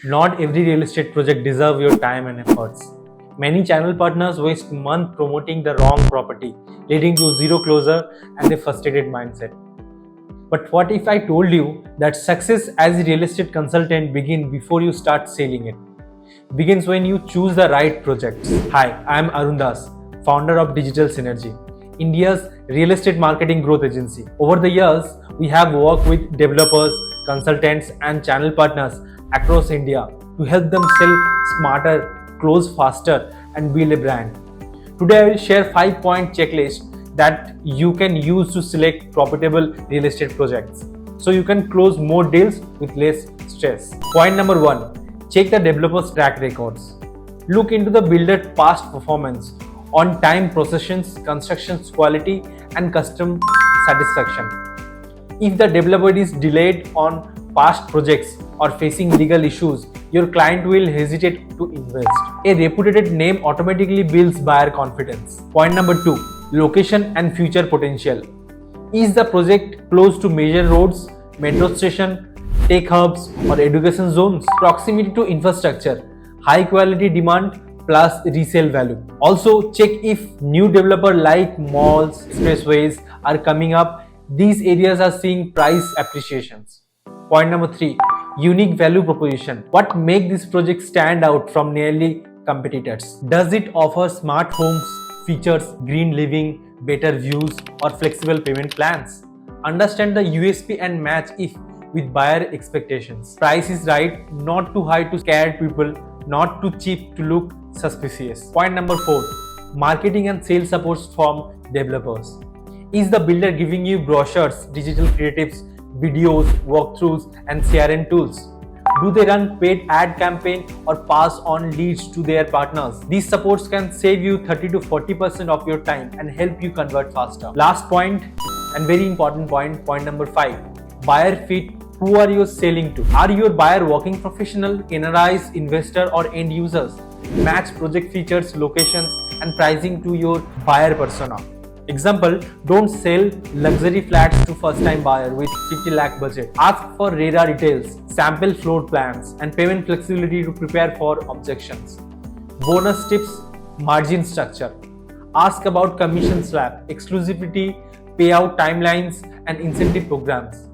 Not every real estate project deserves your time and efforts. Many channel partners waste months promoting the wrong property, leading to zero closure and a frustrated mindset. But what if I told you that success as a real estate consultant begins before you start selling it? Begins when you choose the right projects. Hi, I am Arun, founder of Digital Synergie, India's real estate marketing growth agency. Over the years, we have worked with developers, consultants, and channel partners across India to help them sell smarter, close faster, and build a brand. Today, I will share 5-point checklist that you can use to select profitable real estate projects so you can close more deals with less stress. Point number 1, check the developer's track records. Look into the builder's past performance, on time processions, construction quality, and customer satisfaction. If the developer is delayed on past projects or facing legal issues, your client will hesitate to invest. A reputed name automatically builds buyer confidence. Point number 2, location and future potential. Is the project close to major roads, metro station, tech hubs, or education zones? Proximity to infrastructure, high quality demand plus resale value. Also check if new developer like malls, expressways are coming up. These areas are seeing price appreciations. Point number 3, unique value proposition. What makes this project stand out from nearly competitors? Does it offer smart homes, features, green living, better views, or flexible payment plans? Understand the USP and match if with buyer expectations. Price is right, not too high to scare people, not too cheap to look suspicious. Point number 4, marketing and sales supports from developers. Is the builder giving you brochures, digital creatives, videos, walkthroughs, and CRM tools? Do they run paid ad campaign or pass on leads to their partners? These supports can save you 30 to 40% of your time and help you convert faster. Last point and very important point number 5, buyer fit. Who are you selling to? Are your buyer working professional, NRIs, investor, or end users? Match project features, locations, and pricing to your buyer persona. Example, don't sell luxury flats to first-time buyer with 50 lakh budget. Ask for radar details, sample floor plans, and payment flexibility to prepare for objections. Bonus tips, margin structure. Ask about commission slab, exclusivity, payout timelines, and incentive programs.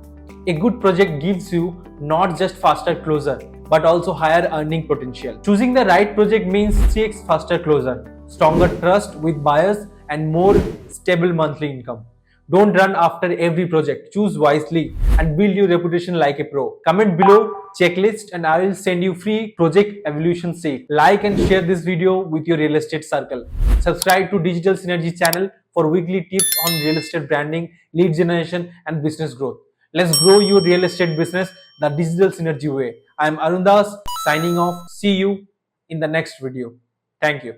A good project gives you not just faster closure, but also higher earning potential. Choosing the right project means 3x faster closure, stronger trust with buyers, and more stable monthly income. Don't run after every project. Choose wisely and build your reputation like a pro. Comment below checklist and I will send you free project evaluation sheet. Like and share this video with your real estate circle. Subscribe to Digital Synergie channel for weekly tips on real estate branding, lead generation, and business growth. Let's grow your real estate business the Digital Synergie way. I am Arun signing off. See you in the next video. Thank you.